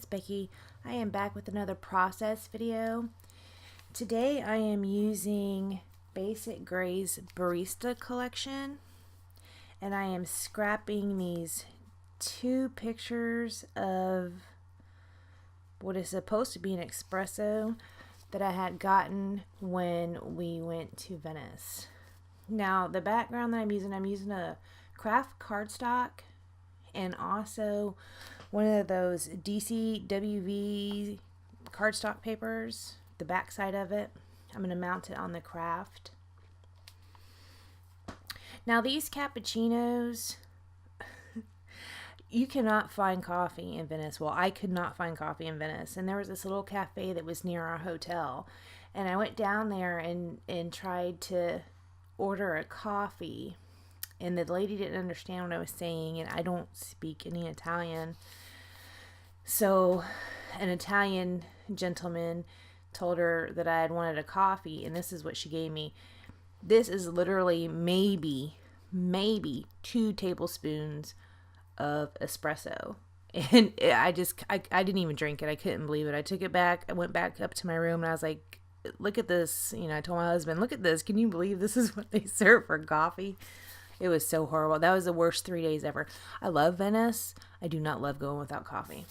it's Becky. I am back with another process video. Today I am using Basic Grey's Barista collection, and I am scrapping these two pictures of what is supposed to be an espresso that I had gotten when we went to Venice. Now the background that I'm using a craft cardstock and also one of those DCWV cardstock papers, the back side of it. I'm going to mount it on the craft. Now these cappuccinos, you cannot find coffee in Venice. Well, I could not find coffee in Venice. And there was this little cafe that was near our hotel. And I went down there and tried to order a coffee. And the lady didn't understand what I was saying. And I don't speak any Italian. So an Italian gentleman told her that I had wanted a coffee. And this is what she gave me. This is literally maybe 2 tablespoons of espresso, and I didn't even drink it. I couldn't believe it. I took it back. I went back up to my room and I was like, look at this. I told my husband, look at this. Can you believe this is what they serve for coffee? It was so horrible. That was the worst 3 days ever. I love Venice. I do not love going without coffee.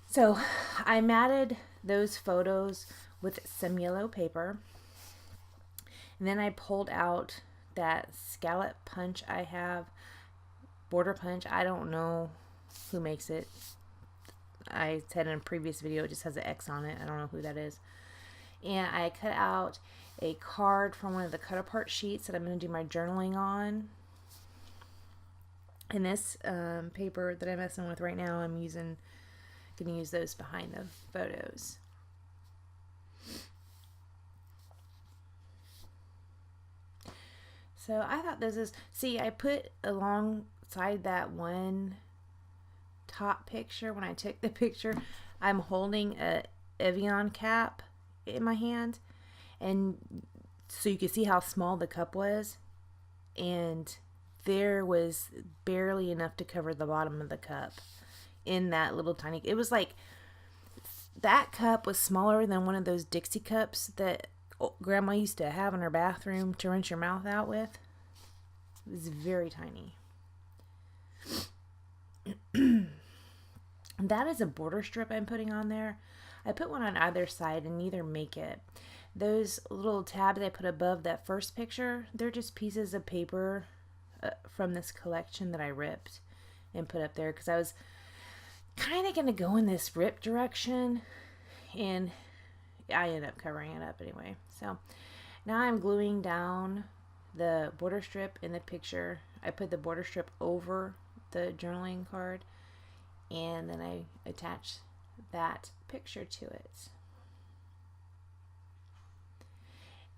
So I matted those photos with some yellow paper, and then I pulled out that scallop punch I have. Border punch. I don't know who makes it. I said in a previous video it just has an X on it. I don't know who that is. And I cut out a card from one of the cut apart sheets that I'm going to do my journaling on. And this paper that I'm messing with right now, I'm going to use those behind the photos. So I thought this is, see, I put alongside that one top picture, when I took the picture, I'm holding a Evian cap in my hand, and so you can see how small the cup was, and there was barely enough to cover the bottom of the cup in that little tiny, it was like, that cup was smaller than one of those Dixie cups that Grandma used to have in her bathroom to rinse your mouth out with. It was very tiny. That is a border strip I'm putting on there. I put one on either side and neither make it. Those little tabs I put above that first picture, they're just pieces of paper from this collection that I ripped and put up there because I was kind of going to go in this rip direction, and I ended up covering it up anyway. So now I'm gluing down the border strip in the picture. I put the border strip over the journaling card, and then I attach that picture to it.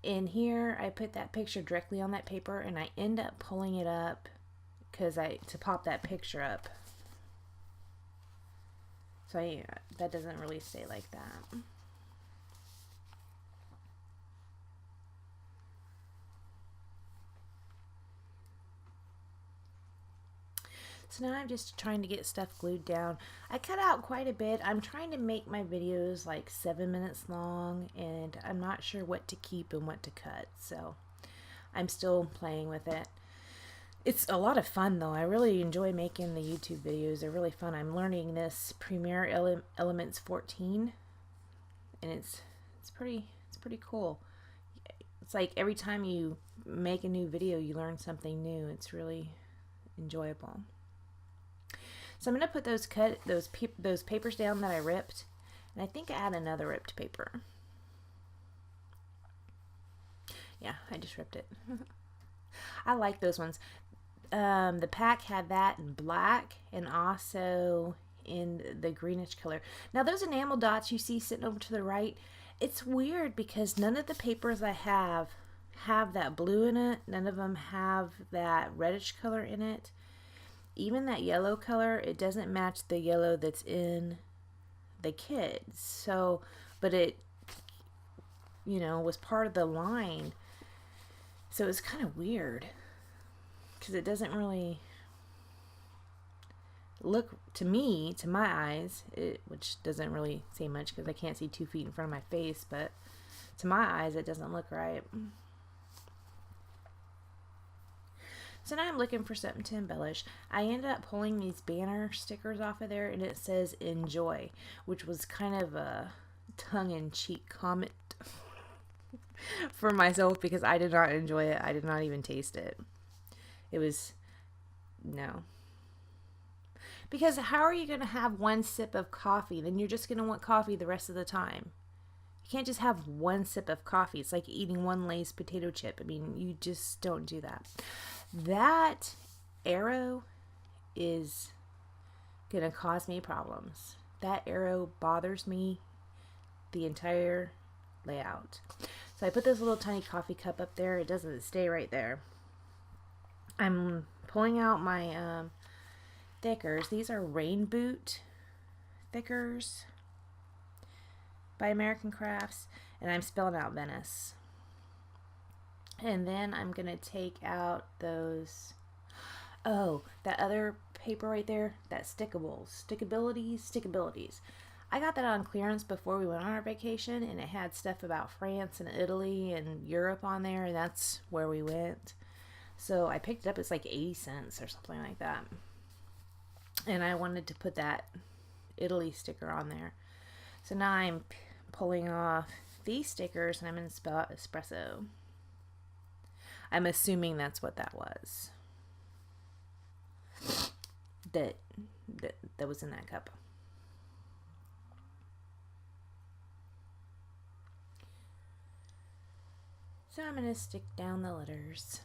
In here, I put that picture directly on that paper, and I end up pulling it up to pop that picture up. So that doesn't really stay like that. So now I'm just trying to get stuff glued down. I cut out quite a bit. I'm trying to make my videos like 7 minutes long, and I'm not sure what to keep and what to cut. So I'm still playing with it. It's a lot of fun though. I really enjoy making the YouTube videos. They're really fun. I'm learning this Premiere Elements 14, and it's pretty cool. It's like every time you make a new video, you learn something new. It's really enjoyable. So I'm going to put those papers down that I ripped, and I think I had another ripped paper. Yeah, I just ripped it. I like those ones. The pack had that in black and also in the greenish color. Now those enamel dots you see sitting over to the right, it's weird because none of the papers I have that blue in it. None of them have that reddish color in it. Even that yellow color, it doesn't match the yellow that's in the kids. So, but it, was part of the line. So it's kind of weird because it doesn't really, look, to me, to my eyes, which doesn't really say much because I can't see 2 feet in front of my face, but to my eyes, it doesn't look right. So now I'm looking for something to embellish. I ended up pulling these banner stickers off of there, and it says enjoy, which was kind of a tongue-in-cheek comment for myself because I did not enjoy it. I did not even taste it. It was, no. Because how are you going to have one sip of coffee? Then you're just going to want coffee the rest of the time. You can't just have one sip of coffee. It's like eating one Lay's potato chip. I mean, you just don't do that. That arrow is going to cause me problems. That arrow bothers me the entire layout. So I put this little tiny coffee cup up there. It doesn't stay right there. I'm pulling out my thickers. These are Rain Boot thickers by American Crafts, and I'm spelling out Venice. And then I'm going to take out those, that other paper right there, that stickabilities. I got that on clearance before we went on our vacation, and it had stuff about France and Italy and Europe on there, and that's where we went. So I picked it up. It's like 80 cents or something like that. And I wanted to put that Italy sticker on there. So now I'm pulling off these stickers, and I'm going to spell out espresso. I'm assuming that's what that was. That was in that cup. So I'm going to stick down the letters.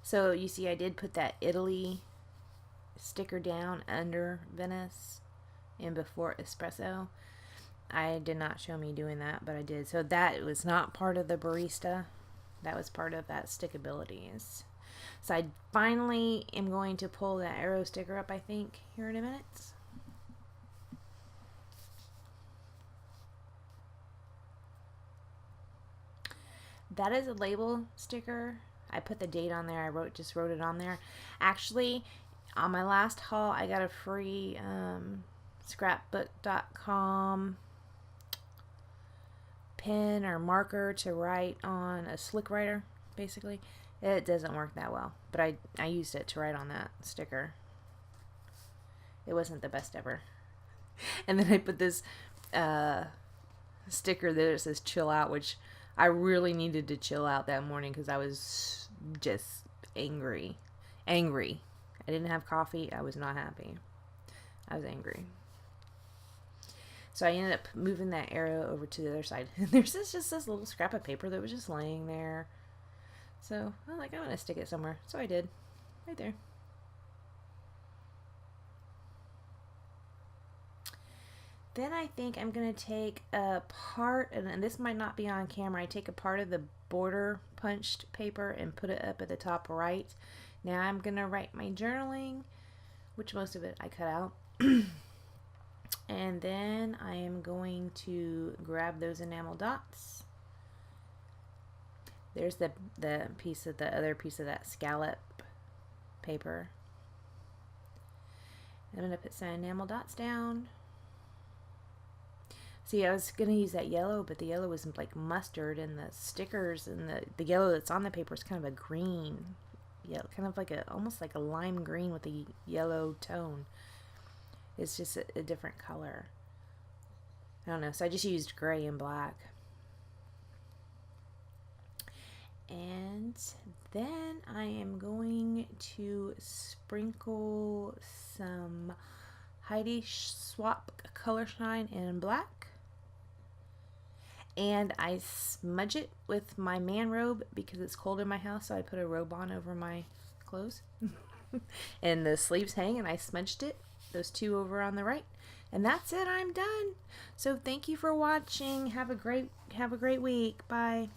So you see I did put that Italy sticker down under Venice and before espresso. I did not show me doing that, but I did. So that was not part of the barista. That was part of that stickabilities. So I finally am going to pull that arrow sticker up, I think, here in a minute. That is a label sticker. I put the date on there. I just wrote it on there. Actually, on my last haul, I got a free Scrapbook.com pen or marker to write on, a slick writer, basically. It doesn't work that well, but I used it to write on that sticker. It wasn't the best ever. And then I put this sticker that says chill out, which I really needed to chill out that morning because I was just angry. I didn't have coffee. I was not happy. I was angry. So I ended up moving that arrow over to the other side. And there's just this little scrap of paper that was just laying there. So I'm like, I'm going to stick it somewhere. So I did. Right there. Then I think I'm going to take a part, and this might not be on camera, I take a part of the border punched paper and put it up at the top right. Now I'm going to write my journaling, which most of it I cut out. And then I am going to grab those enamel dots. There's the other piece of that scallop paper. I'm going to put some enamel dots down. See, I was going to use that yellow, but the yellow was like mustard, and the stickers and the yellow that's on the paper is kind of a green. Yeah, kind of like almost like a lime green with a yellow tone. It's just a different color. I don't know, so I just used gray and black. And then I am going to sprinkle some Heidi Swap Color Shine in black. And I smudge it with my man robe because it's cold in my house, so I put a robe on over my clothes. And the sleeves hang, and I smudged it, those two over on the right. And that's it, I'm done. So thank you for watching. Have a great week. Bye.